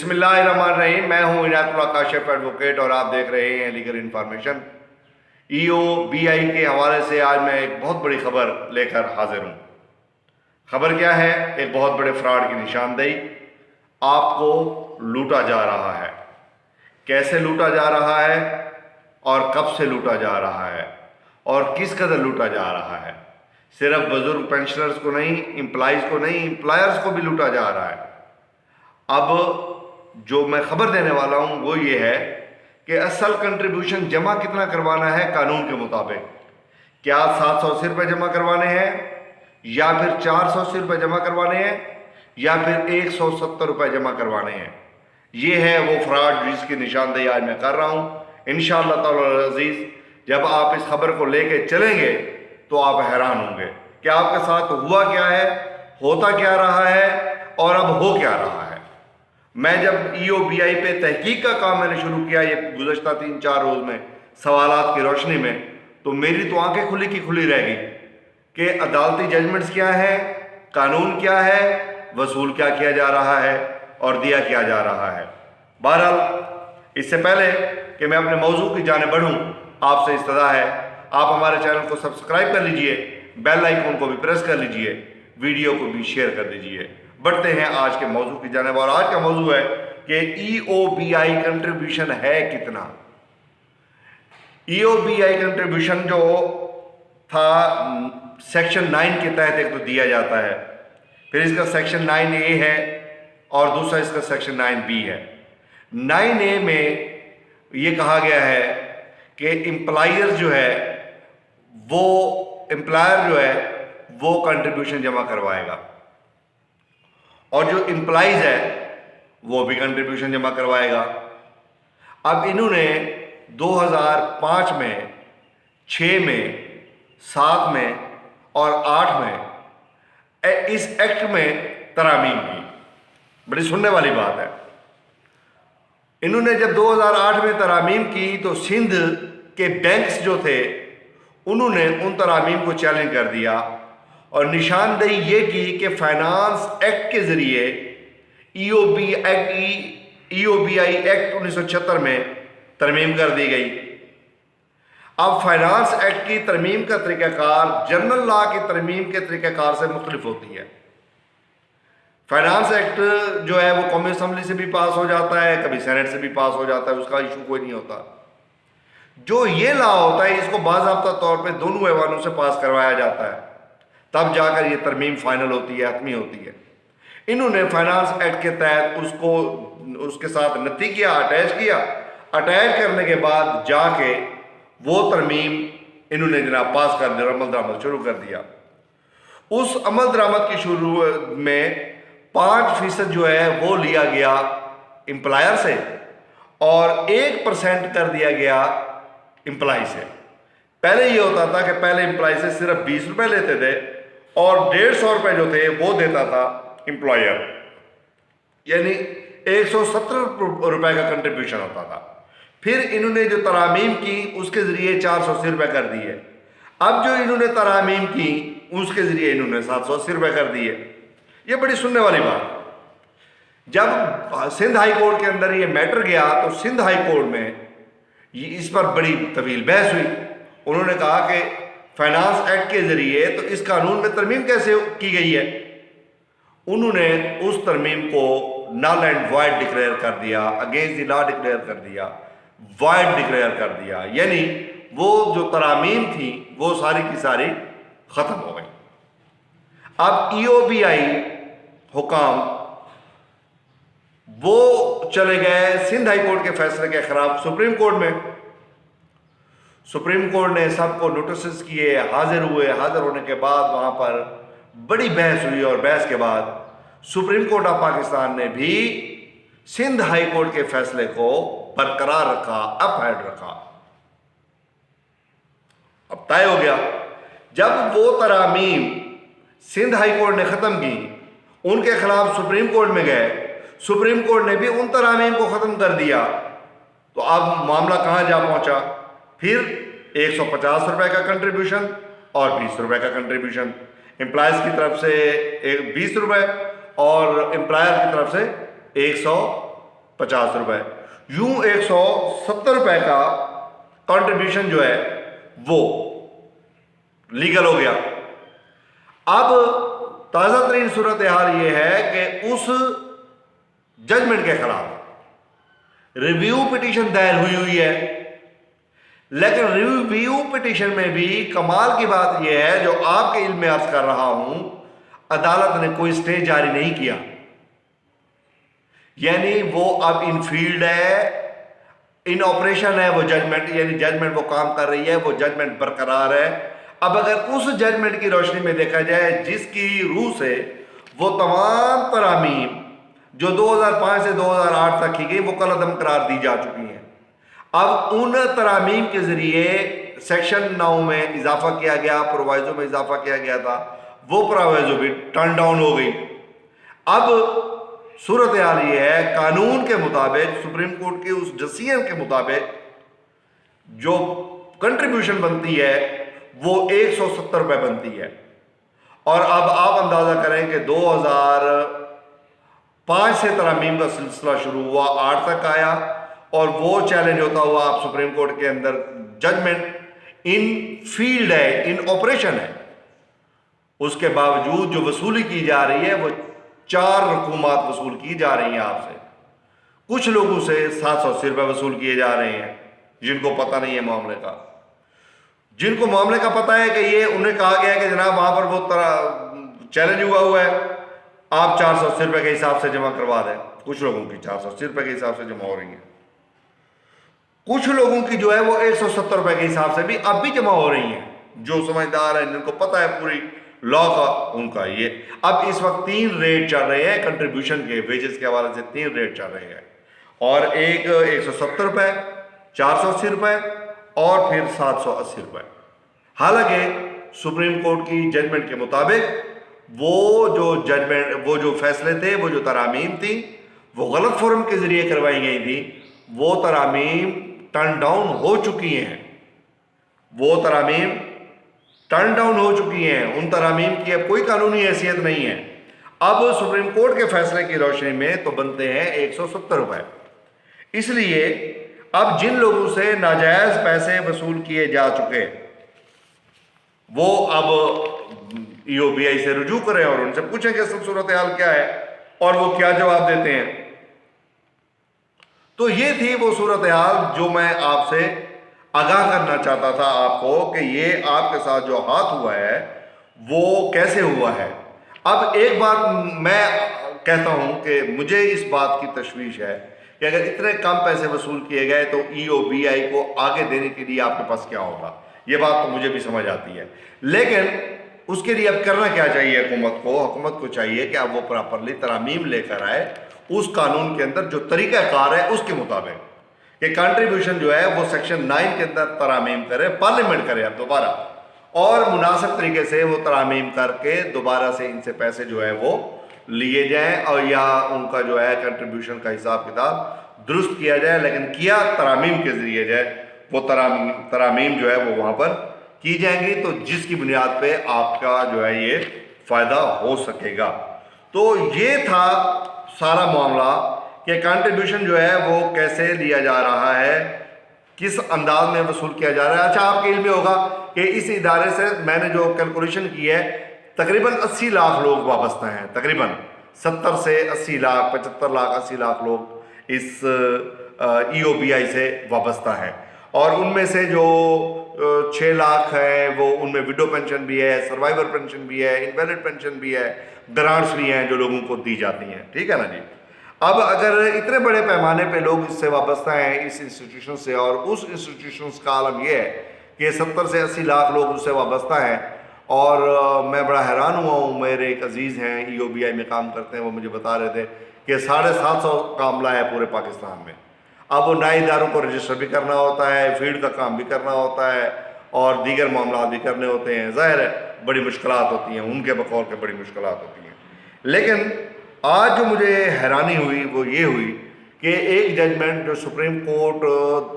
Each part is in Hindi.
बिस्मिल्लाहिर्रहमानिर्रहीम। मैं हूं इनायतुल्लाह काशिफ एडवोकेट और आप देख रहे हैं लीगल इन्फॉर्मेशन। EOBI के हवाले से आज मैं एक बहुत बड़ी खबर लेकर हाजिर हूं। खबर क्या है? एक बहुत बड़े फ्रॉड की निशानदेही। आपको लूटा जा रहा है। कैसे लूटा जा रहा है और कब से लूटा जा रहा है और किस कदर लूटा जा रहा है? सिर्फ बुजुर्ग पेंशनर्स को नहीं, एम्प्लॉइज को नहीं, एम्प्लॉयर्स को भी लूटा जा रहा है। अब जो मैं खबर देने वाला हूं वो ये है कि असल कंट्रीब्यूशन जमा कितना करवाना है कानून के मुताबिक। क्या 780 रुपये जमा करवाने हैं या फिर 480 रुपये जमा करवाने हैं या फिर 170 रुपये जमा करवाने हैं? ये है वो फ्रॉड जिसकी निशानदेही आज मैं कर रहा हूं। इंशाअल्लाह ताला अज़ीज़, जब आप इस खबर को लेके चलेंगे तो आप हैरान होंगे कि आपके साथ हुआ क्या है, होता क्या रहा है और अब हो क्या रहा है। मैं जब EOBI पे तहकीक का काम मैंने शुरू किया ये गुज़श्ता 3-4 रोज़ में सवालात की रोशनी में, तो मेरी तो आंखें खुली की खुली रह गई कि अदालती जजमेंट्स क्या है, कानून क्या है, वसूल क्या किया जा रहा है और दिया क्या जा रहा है। बहरहाल, इससे पहले कि मैं अपने मौजू की जाने बढ़ूँ, आपसे इस्तदा है आप हमारे चैनल को सब्सक्राइब कर लीजिए, बेल आइकन को भी प्रेस कर लीजिए, वीडियो को भी शेयर कर दीजिए। बढ़ते हैं आज के मौजू की जानिब और आज का मौजू है कि EOBI कंट्रीब्यूशन है कितना। EOBI कंट्रीब्यूशन जो था सेक्शन 9 के तहत एक तो दिया जाता है, फिर इसका सेक्शन 9A है और दूसरा इसका सेक्शन 9B है। 9A में ये कहा गया है कि एम्प्लॉयर जो है वो कंट्रीब्यूशन जमा करवाएगा और जो एम्प्लॉइज है वो भी कंट्रीब्यूशन जमा करवाएगा। अब इन्होंने 2005 में, 6 में, 7 में और 8 में इस एक्ट में तरामीम की। बड़ी सुनने वाली बात है। इन्होंने जब 2008 में तरामीम की तो सिंध के बैंक्स जो थे उन्होंने उन तरामीम को चैलेंज कर दिया और निशानदेही ये की कि फाइनेंस एक्ट के जरिए EOBI एक्ट 1976 में तरमीम कर दी गई। अब फाइनेंस एक्ट की तरमीम का तरीक़ाकार जनरल लॉ की तरमीम के तरीक़ाकार से मुख्तलिफ होती है। फाइनेंस एक्ट जो है वो कौमी असम्बली से भी पास हो जाता है, कभी सेनेट से भी पास हो जाता है, उसका इशू कोई नहीं होता। जो ये लॉ होता है इसको बाज़ाब्ता तौर पे दोनों ऐवानों से पास करवाया जाता है, तब जाकर ये तरमीम फाइनल होती है, हतमी होती है। इन्होंने फाइनेंस एक्ट के तहत उसको उसके साथ नती किया, अटैच करने के बाद जाके वो तरमीम इन्होंने जनाब पास कर दिया, अमल दरामद शुरू कर दिया। उस अमल दरामद की शुरू में 5% जो है वो लिया गया एम्प्लॉयर से और 1% कर दिया गया एम्प्लॉय से। पहले ये होता था कि पहले एम्प्लॉय से सिर्फ 20 रुपये लेते थे और 150 रुपये जो थे वो देता था एम्प्लॉयर, यानी 170 रुपये का कंट्रीब्यूशन होता था। फिर इन्होंने जो तरामीम की उसके ज़रिए 480 रुपये कर दिए। अब जो इन्होंने तरामीम की उसके ज़रिए इन्होंने 780 रुपये कर दिए। ये बड़ी सुनने वाली बात। जब सिंध हाई कोर्ट के अंदर ये मैटर गया तो सिंध हाई कोर्ट में इस पर बड़ी तवील बहस हुई। उन्होंने कहा कि फाइनेंस एक्ट के ज़रिए तो इस कानून में तरमीम कैसे की गई है। उन्होंने उस तरमीम को नल एंड वॉइड डिक्लेयर कर दिया, अगेंस्ट द लॉ डिक्लेयर कर दिया, वॉइड डिक्लेयर कर दिया, यानी वो जो तरामीम थी वो सारी की सारी ख़त्म हो गई। अब EOBI हुकाम वो चले गए सिंध हाई कोर्ट के फैसले के खिलाफ सुप्रीम कोर्ट में। सुप्रीम कोर्ट ने सबको नोटिस किए, हाजिर हुए। हाजिर होने के बाद वहां पर बड़ी बहस हुई और बहस के बाद सुप्रीम कोर्ट ऑफ पाकिस्तान ने भी सिंध हाई कोर्ट के फैसले को बरकरार रखा, अपहेल्ड रखा। अब तय हो गया, जब वो तरामीम सिंध हाई कोर्ट ने ख़त्म की, उनके खिलाफ सुप्रीम कोर्ट में गए, सुप्रीम कोर्ट ने भी उन तरामीम को ख़त्म कर दिया। तो अब मामला कहाँ जा पहुँचा? फिर 150 रुपये का कंट्रीब्यूशन और 20 रुपये का कंट्रीब्यूशन, एम्प्लॉयज़ की तरफ से 20 रुपये और एम्प्लॉयर की तरफ से 50 रुपए, यूं 170 रुपए का कंट्रीब्यूशन जो है वो लीगल हो गया। अब ताज़ा तरीन सूरत हाल ये है कि उस जजमेंट के खिलाफ रिव्यू पिटीशन दायर हुई है, लेकिन रिव्यू पिटीशन में भी कमाल की बात यह है, जो आपके इल्म में अर्ज कर रहा हूं, अदालत ने कोई स्टे जारी नहीं किया। यानी वो अब इन फील्ड है, इन ऑपरेशन है वो जजमेंट, यानी जजमेंट वो काम कर रही है, वो जजमेंट बरकरार है। अब अगर उस जजमेंट की रोशनी में देखा जाए जिसकी रूह से वो तमाम तरामीम जो 2005 से 2008 तक की गई वो कलअदम करार दी जा चुकी हैं, अब उन तरामीम के जरिए सेक्शन 9 में इजाफा किया गया, प्रोवाइजो में इजाफा किया गया था, वो प्रोवाइजो भी टर्न डाउन हो गई। अब सूरत हाल ये है, कानून के मुताबिक, सुप्रीम कोर्ट के उस डिसीजन के मुताबिक जो कंट्रीब्यूशन बनती है वो 170 रुपए बनती है। और अब आप अंदाजा करें कि 2005 से तरामीम का सिलसिला शुरू हुआ, 8 तक आया, और वो चैलेंज होता हुआ आप सुप्रीम कोर्ट के अंदर जजमेंट इन फील्ड है, इन ऑपरेशन है, उसके बावजूद जो वसूली की जा रही है वो 4 रकूमात वसूल की जा रही हैं आपसे। कुछ लोगों से 780 रुपए वसूल किए जा रहे हैं जिनको पता नहीं है मामले का। जिनको मामले का पता है कि ये उन्हें कहा गया है कि जनाब वहां पर वो चैलेंज हुआ है, आप 480 रुपए के हिसाब से जमा करवा दें। कुछ लोगों की 480 रुपए के हिसाब से जमा हो रही है, कुछ लोगों की जो है वो 170 रुपए के हिसाब से भी अब भी जमा हो रही हैं। जो समझदार है, जिनको पता है पूरी लॉ का, उनका ये। अब इस वक्त 3 रेट चल रहे हैं कंट्रीब्यूशन के, वेजेस के हवाले से 3 रेट चल रहे हैं, और एक 170 रुपए, 480 रुपए और फिर 780 रुपए। हालांकि सुप्रीम कोर्ट की जजमेंट के मुताबिक वो जो फैसले थे, वो जो तरामीम थी, वो गलत फोरम के जरिए करवाई गई थी, वो तरामीम टर्न डाउन हो चुकी हैं। वो तरामीम टर्न डाउन हो चुकी हैं, उन तरामीम की अब कोई कानूनी हैसियत नहीं है। अब सुप्रीम कोर्ट के फैसले की रोशनी में तो बनते हैं 170 रुपए। इसलिए अब जिन लोगों से नाजायज पैसे वसूल किए जा चुके, वो अब ईओबीआई से रुजू करें और उनसे पूछें कि असल सूरत हाल क्या है और वो क्या जवाब देते हैं। तो ये थी वो सूरत हाल जो मैं आपसे आगाह करना चाहता था आपको, कि ये आपके साथ जो हाथ हुआ है वो कैसे हुआ है। अब एक बात मैं कहता हूं कि मुझे इस बात की तशवीश है कि अगर इतने कम पैसे वसूल किए गए तो ईओबीआई को आगे देने के लिए आपके पास क्या होगा, ये बात तो मुझे भी समझ आती है। लेकिन उसके लिए अब करना क्या चाहिए हुकूमत को चाहिए कि अब वो प्रॉपरली तरामीम लेकर आए उस कानून के अंदर जो तरीक़ाकार है उसके मुताबिक, कि कंट्रीब्यूशन जो है वो सेक्शन 9 के अंदर तरामीम करे, पार्लियामेंट करे अब दोबारा, और मुनासिब तरीके से वो तरामीम करके दोबारा से इनसे पैसे जो है वो लिए जाएं, और या उनका जो है कंट्रीब्यूशन का हिसाब किताब दुरुस्त किया जाए, लेकिन किया तरामीम के जरिए जाए। वो तरामीम जो है वो वहाँ पर की जाएंगी, तो जिसकी बुनियाद पे आपका जो है ये फ़ायदा हो सकेगा। तो ये था सारा मामला कि कंट्रीब्यूशन जो है वो कैसे लिया जा रहा है, किस अंदाज में वसूल किया जा रहा है। अच्छा, आपके इल्म में होगा कि इस इदारे से मैंने जो कैलकुलेशन की है, तकरीबन 80 लाख लोग वाबस्ता हैं, तकरीबन 70 से 80 लाख, 75 लाख, 80 लाख लोग इस ईओबीआई से वाबस्ता हैं, और उनमें से जो 6 लाख है वो उनमें विडो पेंशन भी है, सर्वाइवर पेंशन भी है, इनवैलिड पेंशन भी है, ग्रांट्स भी हैं जो लोगों को दी जाती हैं। ठीक है ना जी। अब अगर इतने बड़े पैमाने पे लोग इससे वाबस्ता हैं, इस इंस्टीट्यूशन से, और उस इंस्टीट्यूशन का आलम यह है कि 70 से 80 लाख लोग उससे वाबस्ता हैं, और मैं बड़ा हैरान हुआ हूँ, मेरे एक अजीज़ हैं ईओबीआई में काम करते हैं, वो मुझे बता रहे थे कि 750 का अमला है पूरे पाकिस्तान में। अब वो नए इदारों को रजिस्टर भी करना होता है, फील्ड का काम भी करना होता है, और दीगर मामला भी करने होते हैं। ज़ाहिर है बड़ी मुश्किलात होती हैं, उनके बकौल के बड़ी मुश्किलात होती हैं। लेकिन आज जो मुझे हैरानी हुई वो ये हुई कि एक जजमेंट जो सुप्रीम कोर्ट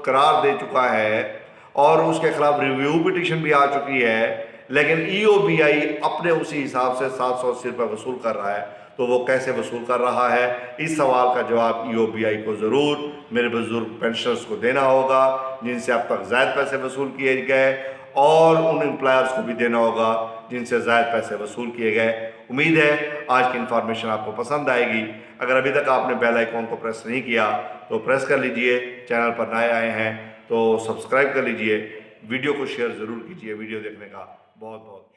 करार दे चुका है और उसके खिलाफ रिव्यू पिटीशन भी आ चुकी है, लेकिन ईओबीआई अपने उसी हिसाब से 780 रुपये वसूल कर रहा है। तो वो कैसे वसूल कर रहा है? इस सवाल का जवाब EOBI को ज़रूर मेरे बुजुर्ग पेंशनर्स को देना होगा जिनसे अब तक ज़ायद पैसे वसूल किए गए, और उन एम्प्लॉयर्स को भी देना होगा जिनसे ज़ायद पैसे वसूल किए गए। उम्मीद है आज की इन्फॉर्मेशन आपको पसंद आएगी। अगर अभी तक आपने बेल आइकॉन को प्रेस नहीं किया तो प्रेस कर लीजिए। चैनल पर नए आए हैं तो सब्सक्राइब कर लीजिए। वीडियो को शेयर ज़रूर कीजिए। वीडियो देखने का बहुत बहुत